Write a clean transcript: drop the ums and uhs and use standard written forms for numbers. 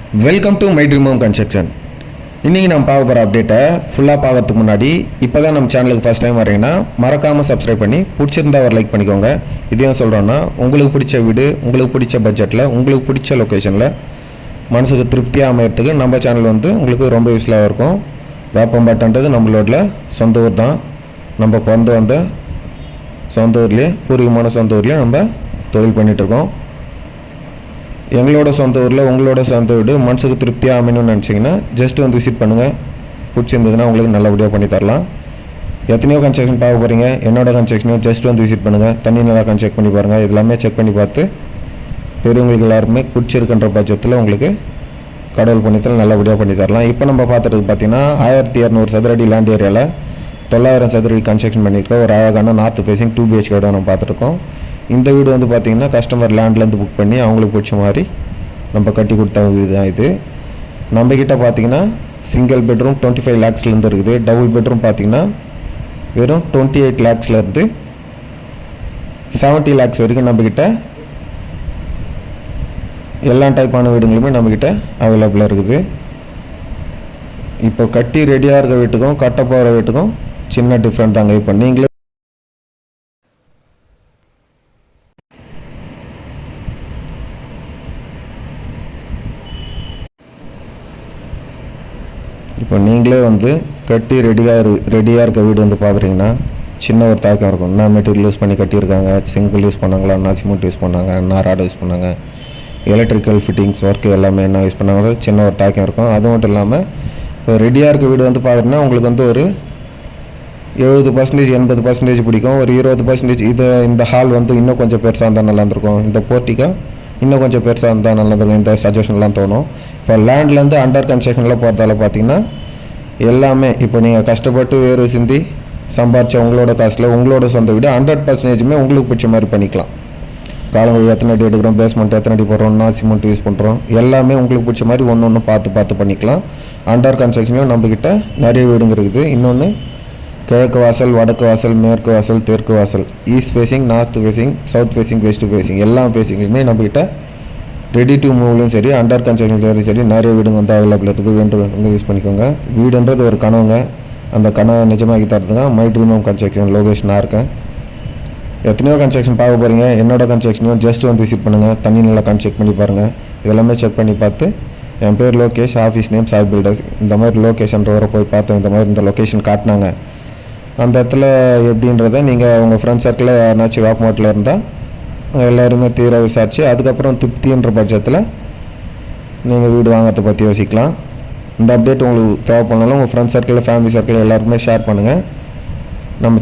Welcome to my dream home construction. இன்றைக்கி நம்ம பார்க்க போகிற அப்டேட்டை ஃபுல்லாக பார்க்கறதுக்கு முன்னாடி இப்போ தான் நம்ம சேனலுக்கு ஃபஸ்ட் டைம் வரீங்கன்னா மறக்காமல் சப்ஸ்கிரைப் பண்ணி பிடிச்சிருந்தா ஒரு லைக் பண்ணிக்கோங்க. இதையும் சொல்கிறோன்னா உங்களுக்கு பிடிச்ச வீடு, உங்களுக்கு பிடிச்ச பட்ஜெட்டில், உங்களுக்கு பிடிச்ச லொக்கேஷனில் மனசுக்கு திருப்தியாக அமையறதுக்கு நம்ம சேனல் உங்களுக்கு ரொம்ப யூஸ்ஃபுல்லாக இருக்கும். வேப்பம்பட்டுன்றது நம்மளோட சொந்த ஊர் தான். நம்ம பிறந்து வந்த சொந்த ஊர்லேயே, பூர்வீகமான சொந்த ஊர்லேயே நம்ம தொழில் பண்ணிகிட்ருக்கோம். எங்களோட சொந்த ஊரில் உங்களோட சொந்த வீடு மனசுக்கு திருப்தியாக அமையணும்னு நினச்சிங்கன்னா ஜஸ்ட் விசிட் பண்ணுங்கள். பிடிச்சிருந்ததுன்னா உங்களுக்கு நல்லபடியாக பண்ணி தரலாம். எத்தனையோ கன்ஸ்ட்ரக்ஷன் பார்க்க போகிறீங்க, என்னோட கன்ஸ்ட்ரக்ஷனையும் ஜஸ்ட் விசிட் பண்ணுங்கள். தண்ணி நல்லா செக் பண்ணி பாருங்கள். இதெல்லாமே செக் பண்ணி பார்த்து பெரியவங்களுக்கு எல்லாருமே பிடிச்சிருக்கின்ற பட்சத்தில் உங்களுக்கு கடவுள் பண்ணித்தரலாம், நல்லபடியாக பண்ணி தரலாம். இப்போ நம்ம பார்த்துட்டு பார்த்தீங்கன்னா 1200 சதுரடி லேண்ட் ஏரியாவில் 900 சதுரடி கன்ஸ்ட்ரக்ஷன் பண்ணியிருக்கோம். ஒரு அழகான நார்த் ஃபேஸிங் 2 BHK வீடு நம்ம பார்த்துருக்கோம். இந்த வீடு பார்த்திங்கன்னா கஸ்டமர் லேண்ட்லேருந்து புக் பண்ணி அவங்களுக்கு பிடிச்ச மாதிரி நம்ம கட்டி கொடுத்த வீடு தான் இது. நம்மக்கிட்ட பார்த்திங்கன்னா சிங்கிள் பெட்ரூம் 25 lakhsலேருந்து இருக்குது. டபுள் பெட்ரூம் பார்த்திங்கன்னா வெறும் 28 lakhsலேருந்து 70 lakhs வரைக்கும் நம்மக்கிட்ட எல்லா டைப்பான வீடுங்களுமே நம்மக்கிட்ட அவைலபிளாக இருக்குது. இப்போ கட்டி ரெடியாக இருக்க வீட்டுக்கும் கட்ட போகிற வீட்டுக்கும் சின்ன டிஃப்ரெண்ட் தாங்க. இப்போ நீங்களே கட்டி ரெடியாக இருக்க வீடு பார்க்குறீங்கன்னா சின்ன ஒரு தாக்கம் இருக்கும். என்ன மெட்டீரியல் யூஸ் பண்ணி கட்டியிருக்காங்க, சிங்கிள் யூஸ் பண்ணாங்களா, என்ன சிமெண்ட் யூஸ் பண்ணாங்க, என்ன ராட் யூஸ் பண்ணாங்க, எலக்ட்ரிக்கல் ஃபிட்டிங்ஸ் ஒர்க்கு எல்லாமே என்ன யூஸ் பண்ணாங்க, சின்ன ஒரு தாக்கம் இருக்கும். அது மட்டும் இல்லாமல் இப்போ ரெடியாக இருக்க வீடு பார்க்குறீங்கன்னா உங்களுக்கு ஒரு 70% 80% பிடிக்கும். ஒரு 20% இந்த ஹால் இன்னும் கொஞ்சம் பெருசாக இருந்தால் நல்லா இருந்திருக்கும், இந்த போர்ட்டிக்கா இன்னும் கொஞ்சம் பெருசாக இருந்தால் நல்லா இருக்கும், இந்த சஜஷன்லாம் தோணும். இப்போ லேண்ட்லேருந்து அண்டர் கன்ஸ்ட்ரக்ஷனில் போகிறதால பார்த்தீங்கன்னா எல்லாமே இப்போ நீங்கள் கஷ்டப்பட்டு வேறு சிந்தி சம்பாரிச்ச உங்களோட காசில் உங்களோட சொந்த வீடு 100% உங்களுக்கு பிடிச்ச மாதிரி பண்ணிக்கலாம். காலங்கள் எத்தனை அடி எடுக்கிறோம், பேஸ்மெண்ட் எத்தனை அடி போடுறோம், சிமெண்ட் யூஸ் பண்ணுறோம், எல்லாமே உங்களுக்கு பிடிச்ச மாதிரி ஒன்று பார்த்து பண்ணிக்கலாம். அண்டர் கன்ஸ்ட்ரக்ஷன்லையும் நம்மக்கிட்ட நிறைய வீடுங்க இருக்குது. இன்னொன்று கிழக்கு வாசல், வடக்கு வாசல், மேற்கு வாசல், தெற்கு வாசல், east facing, north facing, south facing, west facing எல்லா ஃபேஸிங்லையுமே நம்மக்கிட்ட ரெடி டு மூவ்லையும் சரி, அண்டர் கன்ஸ்ட்ரக்ஷன்லையும் சரி நிறைய வீடுங்க அவைலபிள் இருக்குது. வேண்டு யூஸ் பண்ணிக்கோங்க. வீடுன்றது ஒரு கனவுங்க. அந்த கனவை நிஜமாக்கி தரதுங்க மை ட்ரீம் ஹோம் கன்ஸ்ட்ரக்ஷன் லொகேஷனாக இருக்கேன். எத்தனையோ கன்ஸ்ட்ரக்ஷன் பார்க்க போகிறீங்க, என்னோட கன்ஸ்ட்ரக்ஷனையும் ஜஸ்ட் விசிட் பண்ணுங்கள். தண்ணி நல்லா செக் பண்ணி பாருங்கள். இதெல்லாமே செக் பண்ணி பார்த்து என் பேர் Lokesh, office name Sai builders, இந்த மாதிரி லொக்கேஷன் வர போய் பார்த்தேன், இந்த மாதிரி இந்த லொக்கேஷன் காட்டினாங்க. அந்த இடத்துல எப்படின்றத நீங்கள் உங்கள் ஃப்ரெண்ட்ஸ் சர்க்கிளில் யாருனாச்சும் வேப்பமோட்டில் இருந்தால் எல்லாருமே தீர விசாரித்து அதுக்கப்புறம் திருப்தின்ற பட்சத்தில் நீங்கள் வீடு வாங்கிறத பற்றி யோசிக்கலாம். இந்த அப்டேட் உங்களுக்கு தேவைப்படனாலும் உங்கள் ஃப்ரெண்ட்ஸ் சர்க்கிளில், ஃபேமிலி சர்க்கிளில் எல்லாருமே ஷேர் பண்ணுங்கள். நம்ம